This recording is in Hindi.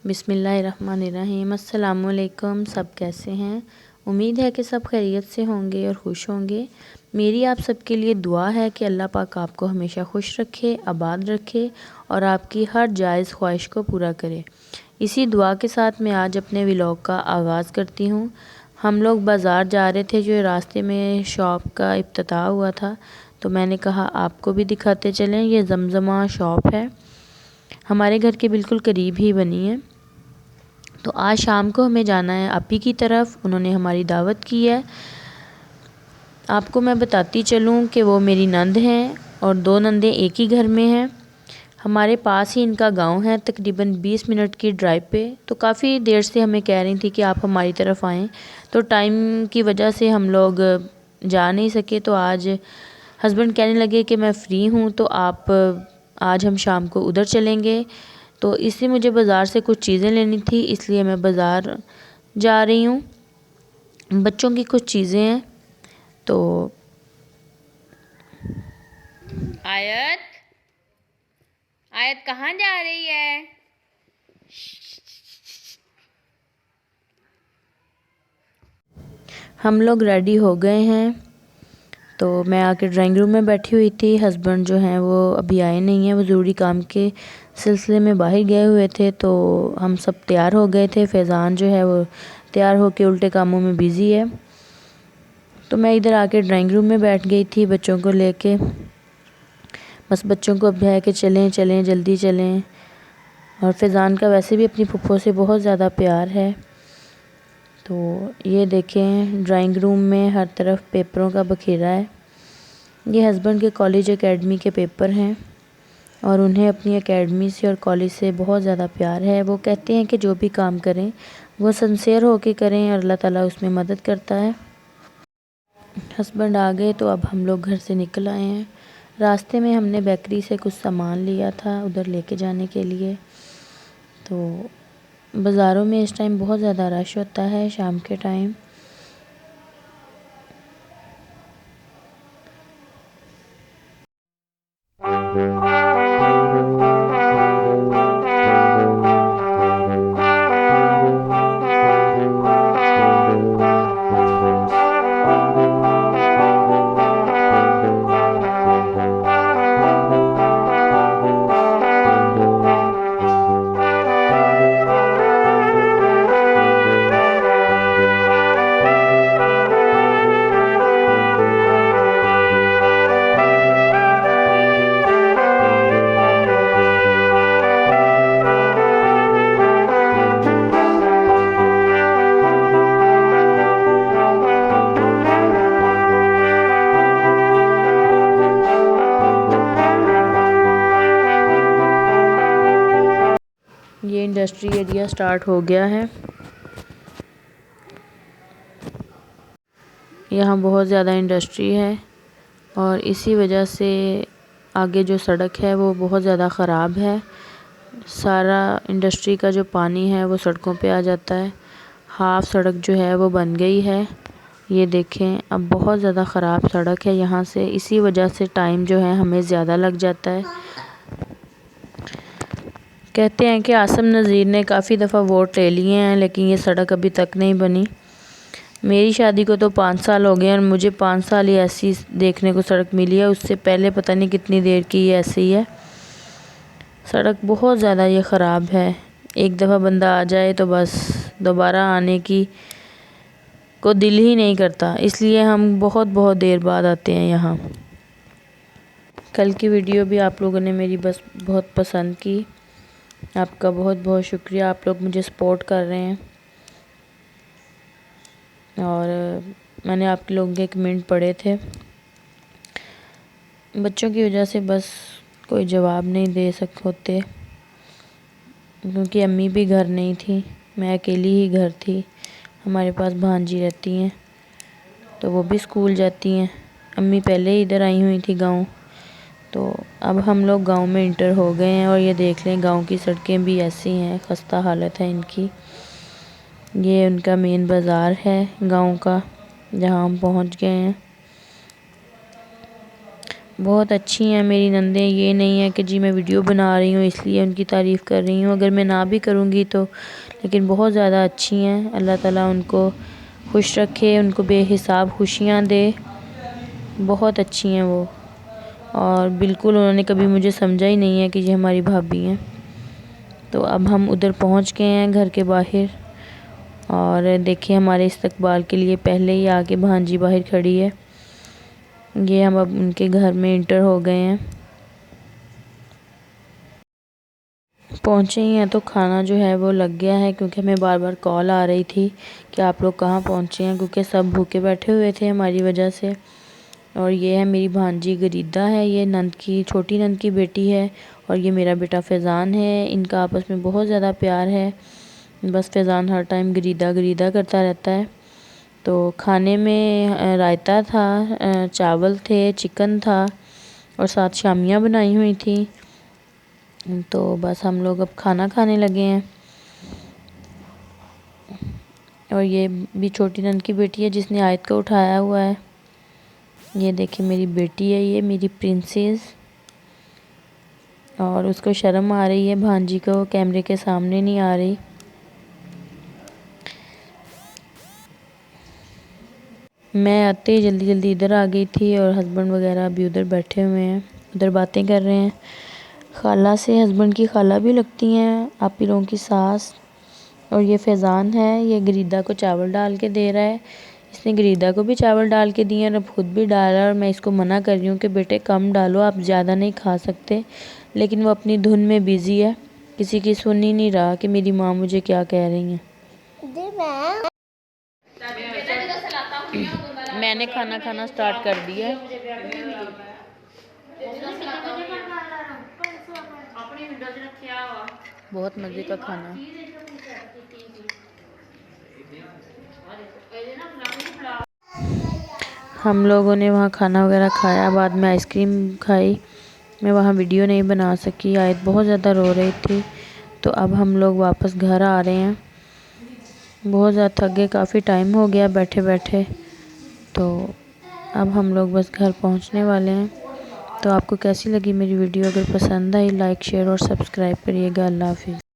बिस्मिल्लाहिर्रहमानिर्रहीम। अस्सलामुअलैकुम। सब कैसे हैं? उम्मीद है कि सब खैरियत से होंगे और खुश होंगे। मेरी आप सबके लिए दुआ है कि अल्लाह पाक आपको हमेशा खुश रखे, आबाद रखे और आपकी हर जायज़ ख्वाहिश को पूरा करे। इसी दुआ के साथ मैं आज अपने व्लॉग का आगाज़ करती हूँ। हम लोग बाज़ार जा रहे थे, जो रास्ते में शॉप का इफ्तिताह हुआ था, तो मैंने कहा आपको भी दिखाते चलें। ये जमजमा शॉप है, हमारे घर के बिल्कुल करीब ही बनी है। तो आज शाम को हमें जाना है आपी की तरफ, उन्होंने हमारी दावत की है। आपको मैं बताती चलूँ कि वो मेरी नंद हैं और 2 नंदें एक ही घर में हैं। हमारे पास ही इनका गांव है, तकरीबन 20 मिनट की ड्राइव पे। तो काफ़ी देर से हमें कह रही थी कि आप हमारी तरफ आएँ, तो टाइम की वजह से हम लोग जा नहीं सके। तो आज हस्बैंड कहने लगे कि मैं फ़्री हूँ, तो आप आज हम शाम को उधर चलेंगे। तो इससे मुझे बाज़ार से कुछ चीज़ें लेनी थी, इसलिए मैं बाज़ार जा रही हूँ। बच्चों की कुछ चीज़ें हैं। तो आयत आयत कहाँ जा रही है? हम लोग रेडी हो गए हैं, तो मैं आके ड्राइंग रूम में बैठी हुई थी। हस्बैंड जो हैं वो अभी आए नहीं हैं, वो ज़रूरी काम के सिलसिले में बाहर गए हुए थे। तो हम सब तैयार हो गए थे। फैज़ान जो है वो तैयार होके उल्टे कामों में बिज़ी है। तो मैं इधर आके ड्राइंग रूम में बैठ गई थी बच्चों को लेके। बस बच्चों को अब है कि चलें चलें जल्दी चलें। और फैज़ान का वैसे भी अपनी फुफ्फो से बहुत ज़्यादा प्यार है। तो ये देखें, ड्राइंग रूम में हर तरफ पेपरों का बखेरा है। ये हस्बैंड के कॉलेज एकेडमी के पेपर हैं और उन्हें अपनी एकेडमी से और कॉलेज से बहुत ज़्यादा प्यार है। वो कहते हैं कि जो भी काम करें वो सिंसियर होके करें और अल्लाह ताला उसमें मदद करता है। हस्बैंड आ गए तो अब हम लोग घर से निकल आए हैं। रास्ते में हमने बेकरी से कुछ सामान लिया था उधर लेके जाने के लिए। तो बाज़ारों में इस टाइम बहुत ज़्यादा रश होता है शाम के टाइम। ये इंडस्ट्री एरिया स्टार्ट हो गया है। यहाँ बहुत ज़्यादा इंडस्ट्री है और इसी वजह से आगे जो सड़क है वो बहुत ज़्यादा ख़राब है। सारा इंडस्ट्री का जो पानी है वो सड़कों पे आ जाता है। हाफ सड़क जो है वो बन गई है। ये देखें, अब बहुत ज़्यादा ख़राब सड़क है यहाँ से। इसी वजह से टाइम जो है हमें ज़्यादा लग जाता है। कहते हैं कि आसिम नज़ीर ने काफ़ी दफ़ा वोट ले लिए हैं, लेकिन ये सड़क अभी तक नहीं बनी। मेरी शादी को तो 5 साल हो गए और मुझे 5 साल ही ऐसी देखने को सड़क मिली है। उससे पहले पता नहीं कितनी देर की ये ऐसी ही है। सड़क बहुत ज़्यादा ये ख़राब है। एक दफ़ा बंदा आ जाए तो बस दोबारा आने की को दिल ही नहीं करता, इसलिए हम बहुत बहुत देर बाद आते हैं यहाँ। कल की वीडियो भी आप लोगों ने मेरी बस बहुत पसंद की। आपका बहुत बहुत शुक्रिया, आप लोग मुझे सपोर्ट कर रहे हैं। और मैंने आप लोगों के कमेंट पढ़े थे। बच्चों की वजह से बस कोई जवाब नहीं दे होते, क्योंकि अम्मी भी घर नहीं थी, मैं अकेली ही घर थी। हमारे पास भांजी रहती हैं तो वो भी स्कूल जाती हैं। अम्मी पहले ही इधर आई हुई थी गांव। तो अब हम लोग गांव में इंटर हो गए हैं और ये देख लें, गांव की सड़कें भी ऐसी हैं, खस्ता हालत है इनकी। ये उनका मेन बाज़ार है गांव का, जहां हम पहुंच गए हैं। बहुत अच्छी हैं मेरी नंदें। ये नहीं है कि जी मैं वीडियो बना रही हूँ इसलिए उनकी तारीफ़ कर रही हूँ, अगर मैं ना भी करूँगी तो, लेकिन बहुत ज़्यादा अच्छी हैं। अल्लाह ताला उनको खुश रखे, उनको बेहिसाब खुशियाँ दे। बहुत अच्छी हैं वो, और बिल्कुल उन्होंने कभी मुझे समझा ही नहीं है कि ये हमारी भाभी हैं। तो अब हम उधर पहुँच गए हैं घर के बाहर, और देखिए हमारे इस्तकबाल के लिए पहले ही आके भांजी बाहर खड़ी है। ये हम अब उनके घर में इंटर हो गए हैं। पहुँचे ही हैं तो खाना जो है वो लग गया है, क्योंकि हमें बार बार कॉल आ रही थी कि आप लोग कहाँ पहुँचे हैं, क्योंकि सब भूखे बैठे हुए थे हमारी वजह से। और ये है मेरी भांजी गरीदा है, ये नंद की छोटी नंद की बेटी है, और ये मेरा बेटा फैज़ान है। इनका आपस में बहुत ज़्यादा प्यार है, बस फैज़ान हर टाइम गरीदा गरीदा करता रहता है। तो खाने में रायता था, चावल थे, चिकन था, और साथ शामियाँ बनाई हुई थी। तो बस हम लोग अब खाना खाने लगे हैं। और ये भी छोटी नंद की बेटी है जिसने आयत को उठाया हुआ है। ये देखिए मेरी बेटी है, ये मेरी प्रिंसेस, और उसको शर्म आ रही है भांजी को, कैमरे के सामने नहीं आ रही। मैं आते ही जल्दी जल्दी इधर आ गई थी, और हस्बैंड वगैरह अभी उधर बैठे हुए हैं, उधर बातें कर रहे हैं। खाला से हस्बैंड की खाला भी लगती हैं, आप ही लोगों की सास। और ये फैज़ान है, ये गरीदा को चावल डाल के दे रहा है। इसने गरीदा को भी चावल डाल के दिए और अब खुद भी डाला, और मैं इसको मना कर रही हूँ कि बेटे कम डालो, आप ज़्यादा नहीं खा सकते, लेकिन वो अपनी धुन में बिज़ी है, किसी की सुन ही नहीं रहा कि मेरी माँ मुझे क्या कह रही हैं। मैंने खाना खाना स्टार्ट कर दिया है। बहुत मज़े का खाना। हम लोगों ने वहाँ खाना वगैरह खाया, बाद में आइसक्रीम खाई। मैं वहाँ वीडियो नहीं बना सकी, आयत बहुत ज़्यादा रो रही थी। तो अब हम लोग वापस घर आ रहे हैं, बहुत ज़्यादा थक गए, काफ़ी टाइम हो गया बैठे बैठे। तो अब हम लोग बस घर पहुँचने वाले हैं। तो आपको कैसी लगी मेरी वीडियो? अगर पसंद आई लाइक शेयर और सब्सक्राइब करिएगा। अल्लाह हाफिज़।